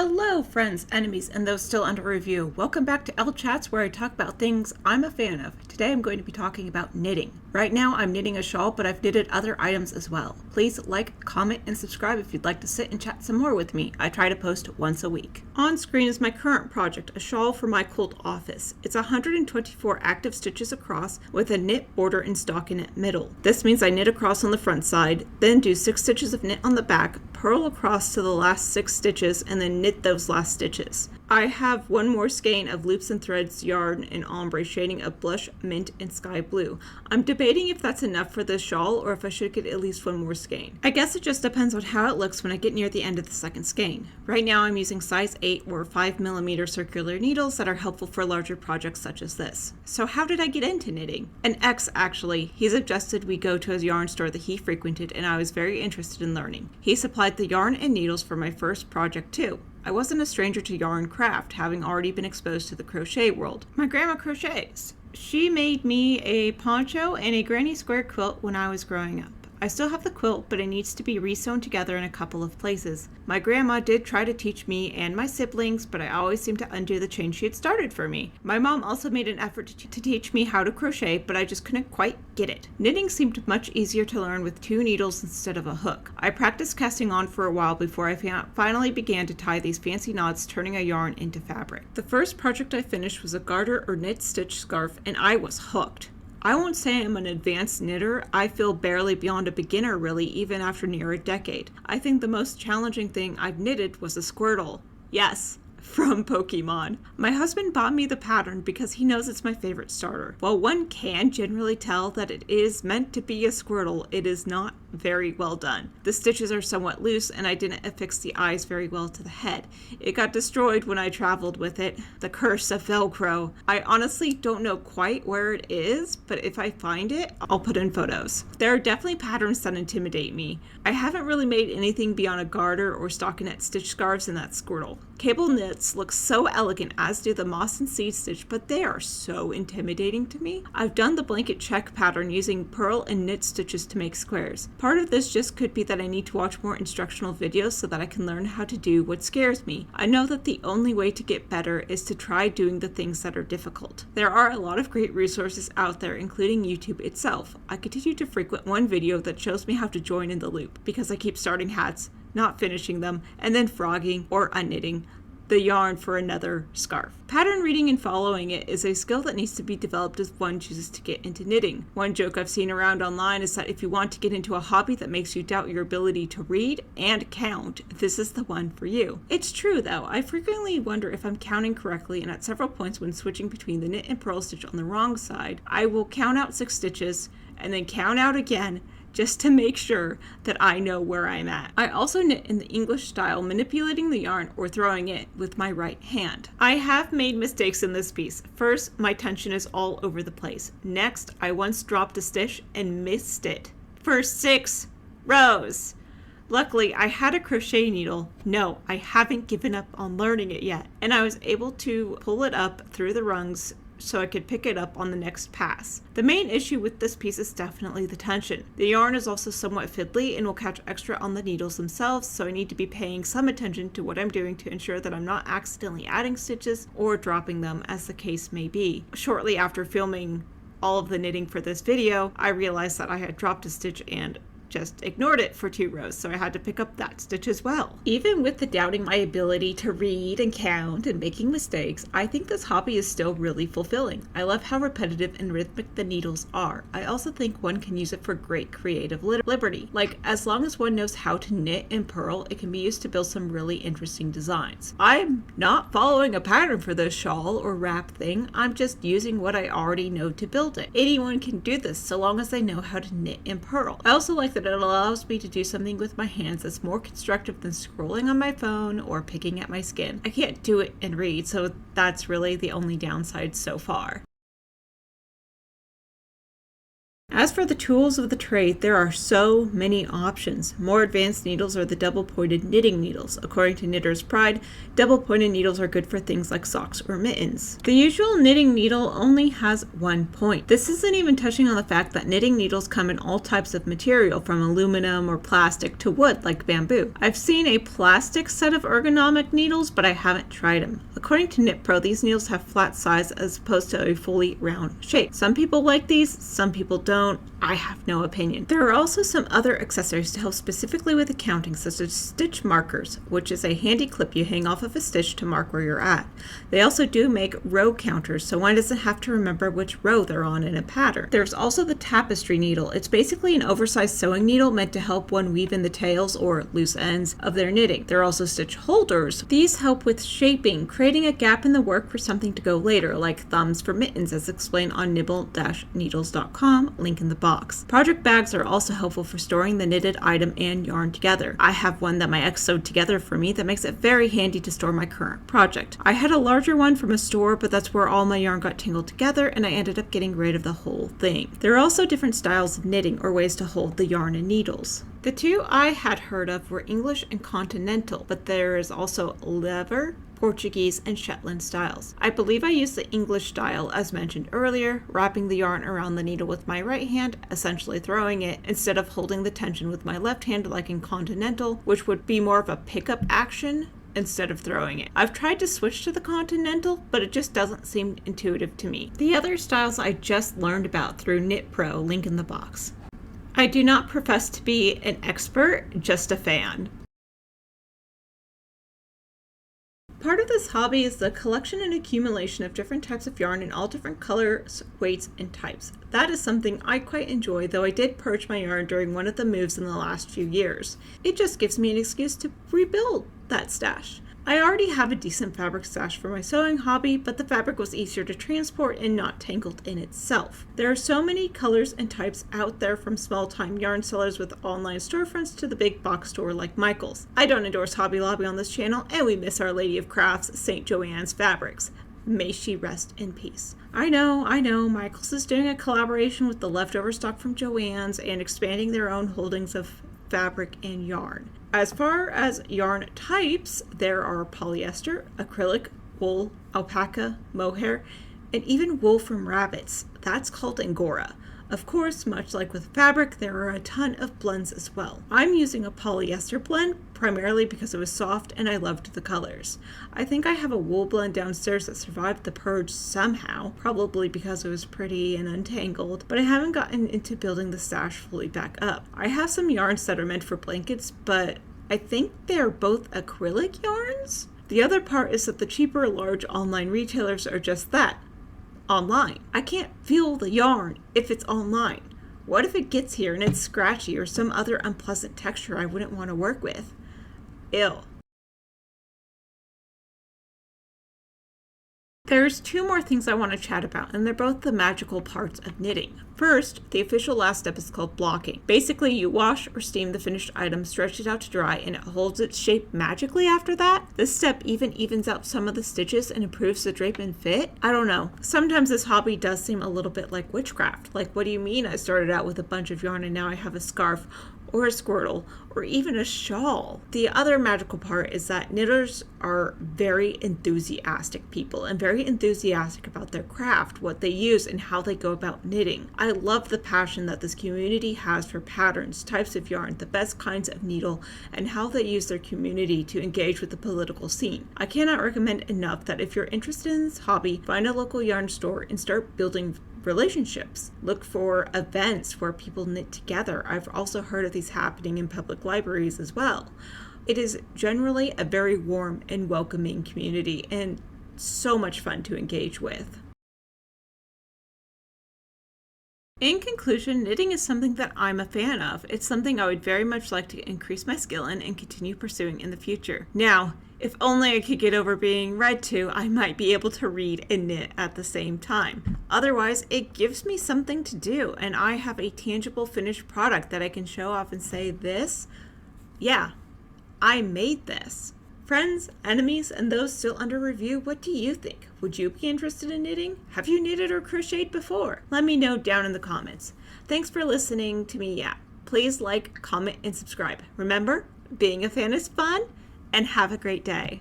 Hello, friends, enemies, and those still under review. Welcome back to L Chats, where I talk about things I'm a fan of. Today I'm going to be talking about knitting. Right now I'm knitting a shawl, but I've knitted other items as well. Please like, comment, and subscribe if you'd like to sit and chat some more with me. I try to post once a week. On screen is my current project, a shawl for my quilt office. It's 124 active stitches across with a knit border and stockinette middle. This means I knit across on the front side, then do 6 stitches of knit on the back, purl across to the last 6 stitches, and then knit those last stitches. I have one more skein of loops and threads yarn in ombre shading of blush, mint, and sky blue. I'm debating if that's enough for this shawl or if I should get at least one more skein. I guess it just depends on how it looks when I get near the end of the second skein. Right now I'm using size 8 or 5mm circular needles that are helpful for larger projects such as this. So how did I get into knitting? An ex actually. He suggested we go to a yarn store that he frequented, and I was very interested in learning. He supplied the yarn and needles for my first project too. I wasn't a stranger to yarn craft, having already been exposed to the crochet world. My grandma crochets. She made me a poncho and a granny square quilt when I was growing up. I still have the quilt, but it needs to be re-sewn together in a couple of places. My grandma did try to teach me and my siblings, but I always seemed to undo the chain she had started for me. My mom also made an effort to teach me how to crochet, but I just couldn't quite get it. Knitting seemed much easier to learn with 2 needles instead of a hook. I practiced casting on for a while before I finally began to tie these fancy knots, turning a yarn into fabric. The first project I finished was a garter or knit stitch scarf, and I was hooked. I won't say I'm an advanced knitter. I feel barely beyond a beginner really, even after near a decade. I think the most challenging thing I've knitted was a Squirtle. Yes, from Pokemon. My husband bought me the pattern because he knows it's my favorite starter. While one can generally tell that it is meant to be a Squirtle, it is not very well done. The stitches are somewhat loose, and I didn't affix the eyes very well to the head. It got destroyed when I traveled with it. The curse of Velcro. I honestly don't know quite where it is, but if I find it, I'll put in photos. There are definitely patterns that intimidate me. I haven't really made anything beyond a garter or stockinette stitch scarves in that Squirtle. Cable knits look so elegant, as do the moss and seed stitch, but they are so intimidating to me. I've done the blanket check pattern using purl and knit stitches to make squares. Part of this just could be that I need to watch more instructional videos so that I can learn how to do what scares me. I know that the only way to get better is to try doing the things that are difficult. There are a lot of great resources out there, including YouTube itself. I continue to frequent one video that shows me how to join in the loop, because I keep starting hats, not finishing them, and then frogging or unknitting the yarn for another scarf. Pattern reading and following it is a skill that needs to be developed as one chooses to get into knitting. One joke I've seen around online is that if you want to get into a hobby that makes you doubt your ability to read and count, this is the one for you. It's true though, I frequently wonder if I'm counting correctly, and at several points when switching between the knit and purl stitch on the wrong side, I will count out 6 stitches and then count out again, just to make sure that I know where I'm at. I also knit in the English style, manipulating the yarn or throwing it with my right hand. I have made mistakes in this piece. First, my tension is all over the place. Next, I once dropped a stitch and missed it for 6 rows. Luckily, I had a crochet needle. No, I haven't given up on learning it yet. And I was able to pull it up through the rungs so I could pick it up on the next pass. The main issue with this piece is definitely the tension. The yarn is also somewhat fiddly and will catch extra on the needles themselves, so I need to be paying some attention to what I'm doing to ensure that I'm not accidentally adding stitches or dropping them, as the case may be. Shortly after filming all of the knitting for this video, I realized that I had dropped a stitch and just ignored it for 2 rows, so I had to pick up that stitch as well. Even with the doubting my ability to read and count and making mistakes, I think this hobby is still really fulfilling. I love how repetitive and rhythmic the needles are. I also think one can use it for great creative liberty. Like, as long as one knows how to knit and purl, it can be used to build some really interesting designs. I'm not following a pattern for this shawl or wrap thing, I'm just using what I already know to build it. Anyone can do this so long as they know how to knit and purl. I also like that it allows me to do something with my hands that's more constructive than scrolling on my phone or picking at my skin. I can't do it and read, so that's really the only downside so far. As for the tools of the trade, there are so many options. More advanced needles are the double-pointed knitting needles. According to Knitter's Pride, double-pointed needles are good for things like socks or mittens. The usual knitting needle only has one point. This isn't even touching on the fact that knitting needles come in all types of material, from aluminum or plastic to wood like bamboo. I've seen a plastic set of ergonomic needles, but I haven't tried them. According to Knit Pro, these needles have flat sides as opposed to a fully round shape. Some people like these, some people don't. I have no opinion. There are also some other accessories to help specifically with accounting, such as stitch markers, which is a handy clip you hang off of a stitch to mark where you're at. They also do make row counters, so one doesn't have to remember which row they're on in a pattern. There's also the tapestry needle. It's basically an oversized sewing needle meant to help one weave in the tails or loose ends of their knitting. There are also stitch holders. These help with shaping, creating a gap in the work for something to go later, like thumbs for mittens, as explained on nibble-needles.com, link in the box. Project bags are also helpful for storing the knitted item and yarn together. I have one that my ex sewed together for me that makes it very handy to store my current project. I had a larger one from a store, but that's where all my yarn got tangled together and I ended up getting rid of the whole thing. There are also different styles of knitting or ways to hold the yarn and needles. The two I had heard of were English and Continental, but there is also leather, Portuguese, and Shetland styles. I believe I used the English style as mentioned earlier, wrapping the yarn around the needle with my right hand, essentially throwing it, instead of holding the tension with my left hand like in Continental, which would be more of a pickup action instead of throwing it. I've tried to switch to the Continental, but it just doesn't seem intuitive to me. The other styles I just learned about through Knit Pro, link in the box. I do not profess to be an expert, just a fan. Part of this hobby is the collection and accumulation of different types of yarn in all different colors, weights, and types. That is something I quite enjoy, though I did purge my yarn during one of the moves in the last few years. It just gives me an excuse to rebuild that stash. I already have a decent fabric stash for my sewing hobby, but the fabric was easier to transport and not tangled in itself. There are so many colors and types out there, from small-time yarn sellers with online storefronts to the big box store like Michael's. I don't endorse Hobby Lobby on this channel, and we miss Our Lady of Crafts, St. Joanne's Fabrics. May she rest in peace. I know, Michael's is doing a collaboration with the leftover stock from Joann's and expanding their own holdings of fabric and yarn. As far as yarn types, there are polyester, acrylic, wool, alpaca, mohair, and even wool from rabbits. That's called Angora. Of course, much like with fabric, there are a ton of blends as well. I'm using a polyester blend primarily because it was soft and I loved the colors. I think I have a wool blend downstairs that survived the purge somehow, probably because it was pretty and untangled, but I haven't gotten into building the stash fully back up. I have some yarns that are meant for blankets, but I think they're both acrylic yarns. The other part is that the cheaper large online retailers are just that, online. I can't feel the yarn if it's online. What if it gets here and it's scratchy or some other unpleasant texture I wouldn't want to work with? Ew. There's two more things I want to chat about, and they're both the magical parts of knitting. First, the official last step is called blocking. Basically, you wash or steam the finished item, stretch it out to dry, and it holds its shape magically after that. This step even evens out some of the stitches and improves the drape and fit. I don't know. Sometimes this hobby does seem a little bit like witchcraft. Like, what do you mean I started out with a bunch of yarn and now I have a scarf or a squirtle, or even a shawl? The other magical part is that knitters are very enthusiastic people and very enthusiastic about their craft, what they use, and how they go about knitting. I love the passion that this community has for patterns, types of yarn, the best kinds of needle, and how they use their community to engage with the political scene. I cannot recommend enough that if you're interested in this hobby, find a local yarn store and start building relationships. Look for events where people knit together. I've also heard of these happening in public libraries as well. It is generally a very warm and welcoming community and so much fun to engage with. In conclusion, knitting is something that I'm a fan of. It's something I would very much like to increase my skill in and continue pursuing in the future. Now, if only I could get over being read to, I might be able to read and knit at the same time. Otherwise, it gives me something to do, and I have a tangible finished product that I can show off and say, this, yeah, I made this. Friends, enemies, and those still under review, what do you think? Would you be interested in knitting? Have you knitted or crocheted before? Let me know down in the comments. Thanks for listening to me yap. Please like, comment, and subscribe. Remember, being a fan is fun, and have a great day.